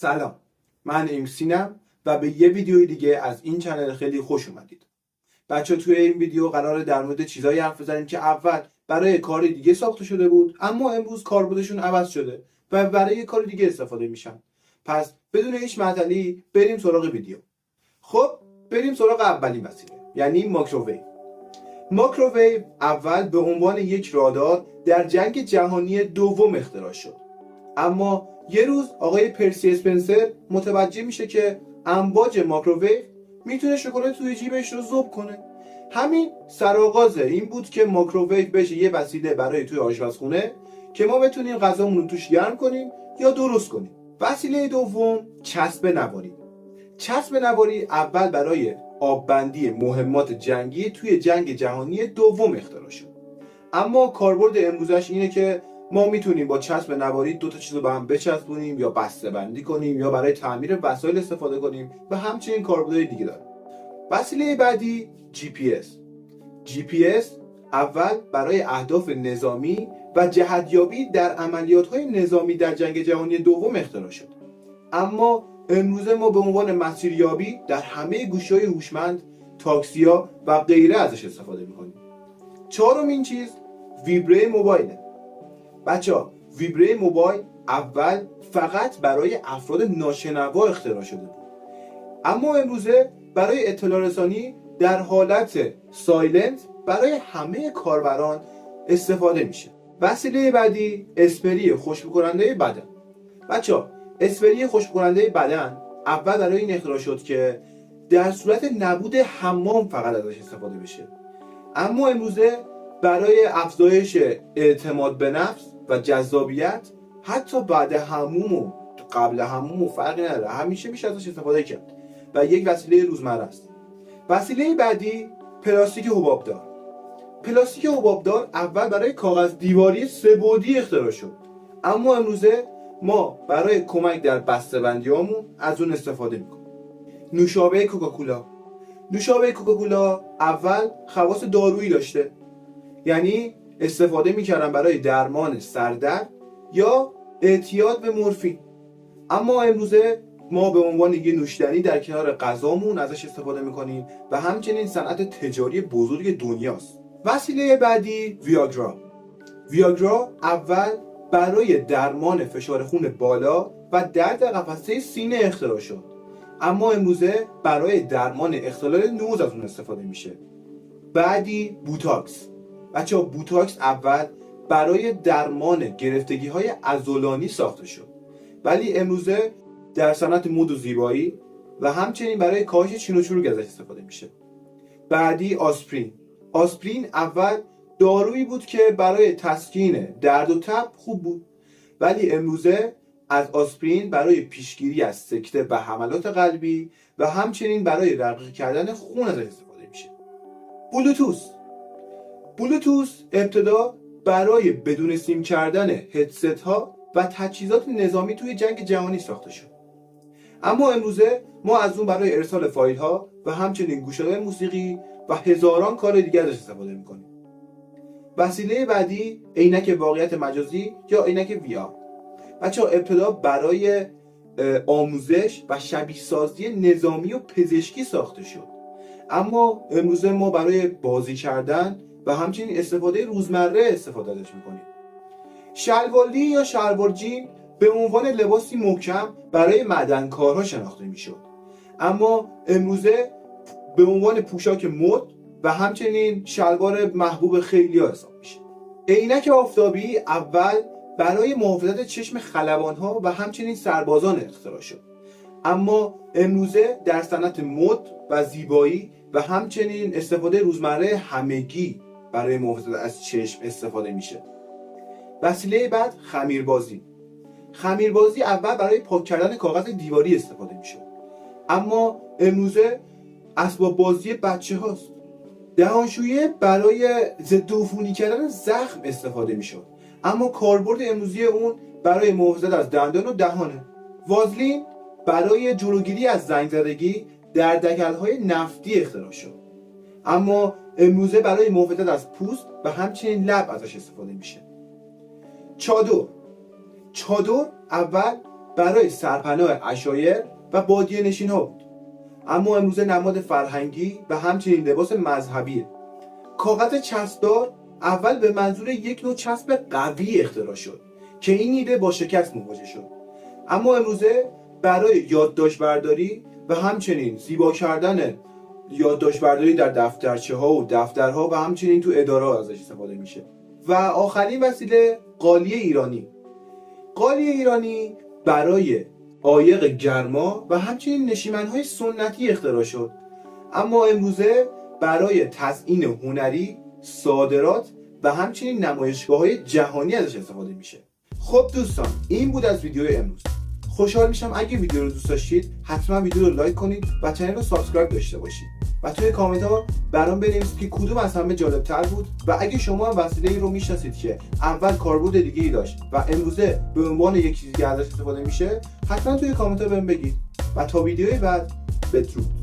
سلام، من ایمسینم و به یه ویدیوی دیگه از این چنل خیلی خوش اومدید. بچه توی این ویدیو قراره در مورد چیزایی حرف بزنیم که اول برای کار دیگه ساخته شده بود اما امروز کاربردشون عوض شده و برای کار دیگه استفاده میشن. پس بدون هیچ معطلی بریم سراغ ویدیو. خب بریم سراغ اولین وسیله، یعنی ماکروویو. ماکروویو اول به عنوان یک رادار در جنگ جهانی دوم اختراع شد. اما یه روز آقای پرسی اسپنسر متوجه میشه که امواج ماکروویو میتونه شکلات توی جیبش رو ذوب کنه. همین سرآغاز این بود که ماکروویو بشه یه وسیله برای توی آشپزخونه که ما بتونیم غذامون رو توش گرم کنیم یا درست کنیم. وسیله دوم چسب نواری. چسب نواری اول برای آببندی مهمات جنگی توی جنگ جهانی دوم اختراع شد. اما کاربرد امروزش اینه که ما میتونیم با چسب نواری دو تا چیز رو به هم بچسبونیم یا بسته بندی کنیم یا برای تعمیر وسایل استفاده کنیم و همچنین کاربردهای دیگه داره. وسیله بعدی جی پی اس اول برای اهداف نظامی و جهتیابی در عملیات‌های نظامی در جنگ جهانی دوم اختراع شد. اما امروزه ما به عنوان مسیریابی در همه گوشی‌های هوشمند، تاکسی‌ها و غیره ازش استفاده می‌کنیم. چهارمین چیز ویبره موبایله. بچه‌ها ویبره موبایل اول فقط برای افراد ناشنوا اختراع شده بود، اما امروزه برای اطلاع رسانی در حالت سایلنت برای همه کاربران استفاده میشه. وسیله بعدی اسپری خشک کننده بدن. بچه‌ها اسپری خشک کننده بدن اول برای این اختراع شد که در صورت نبود حمام فقط ازش استفاده بشه، اما امروزه برای افزایش اعتماد به نفس و جذابیت حتی بعد حموم و قبل حموم فرقی نداره، همیشه میشه ازش استفاده کرد و یک وسیله روزمره است. وسیله بعدی پلاستیک حبابدار. پلاستیک حبابدار اول برای کاغذ دیواری سه‌بعدی اختراع شد، اما امروزه ما برای کمک در بسته‌بندیامون از اون استفاده میکنیم. نوشابه کوکاکولا. نوشابه کوکاکولا اول خواص دارویی داشته، یعنی استفاده میکردن برای درمان سردرد یا اعتیاد به مورفین، اما امروزه ما به عنوان یه نوشیدنی در کنار غذامون ازش استفاده میکنیم و همچنین صنعت تجاری بزرگ دنیاست. وسیله بعدی ویاگرا. ویاگرا اول برای درمان فشار خون بالا و درد قفسه سینه اختراع شد، اما امروزه برای درمان اختلال نوز از اون استفاده میشه. بعدی بوتاکس. بچه‌ها بوتاکس اول برای درمان گرفتگی‌های عضلانی ساخته شد، ولی امروزه در صنعت مد و زیبایی و همچنین برای کاهش چین و چروک ازش استفاده میشه. بعدی آسپرین. آسپرین اول دارویی بود که برای تسکین درد و تب خوب بود، ولی امروزه از آسپرین برای پیشگیری از سکته و حملات قلبی و همچنین برای رقیق کردن خون ازش استفاده میشه. بلوتوث ابتدا برای بدون سیم کردن هدست ها و تجهیزات نظامی توی جنگ جهانی ساخته شد، اما امروزه ما از اون برای ارسال فایل ها و همچنین گوش‌های موسیقی و هزاران کار دیگر ازش استفاده میکنیم. وسیله بعدی عینک واقعیت مجازی یا عینک VR. بچه‌ها ابتدا برای آموزش و شبیه سازی نظامی و پزشکی ساخته شد، اما امروزه ما برای بازی کردن و همچنین استفاده روزمره استفاده ازش میکنیم. شلواردی یا شلوار جین به عنوان لباسی محکم برای معدنکارها شناخته میشد، اما امروزه به عنوان پوشاک مد و همچنین شلوار محبوب خیلی‌ها حساب میشه. عینک آفتابی اول برای محافظت چشم خلبان‌ها و همچنین سربازان اختراع شد، اما امروزه در صنعت مد و زیبایی و همچنین استفاده روزمره همگی برای محافظت از چشم استفاده میشه. وسیله بعد خمیربازی اول برای پاک کردن کاغذ دیواری استفاده میشه، اما امروزه اسباب بازی بچه هاست. دهانشویه برای ضد عفونی کردن زخم استفاده میشه، اما کاربرد امروزی اون برای محافظت از دندان و دهانه. وازلین برای جلوگیری از زنگ زدگی در دکل‌های نفتی اختراع شد، اما امروزه برای محافظت از پوست و همچنین لب ازش استفاده میشه. چادر اول برای سرپناه عشایر و بادیه نشین ها بود، اما امروزه نماد فرهنگی و همچنین لباس مذهبیه. کاغذ چسبدار اول به منظور یک نوع چسب قوی اختراع شد که این ایده با شکست مواجه شد، اما امروزه برای یادداشت برداری و همچنین زیبا کردن یادداشت برداری در دفترچه ها و دفترها و همچنین تو اداره ها ازش استفاده میشه. و آخرین وسیله قالی ایرانی. قالی ایرانی برای عایق گرما و همچنین نشیمن‌های سنتی اختراع شد، اما امروزه برای تزیین هنری، صادرات و همچنین نمایشگاه‌های جهانی ازش استفاده میشه. خب دوستان، این بود از ویدیو امروز. خوشحال میشم اگه ویدیو رو دوست داشتید حتما ویدیو رو لایک کنید و کانال رو سابسکرایب داشته باشید و توی کامنت ها برام بنویسید که کدوم از همه جالب تر بود و اگه شما هم وسیله‌ای رو میشناسید که اول کاربرد دیگه‌ای داشت و امروزه به عنوان یک چیز دیگه ازش استفاده میشه، حتما توی کامنت ها بهم بگید. و تا ویدیوی بعد، بدرود.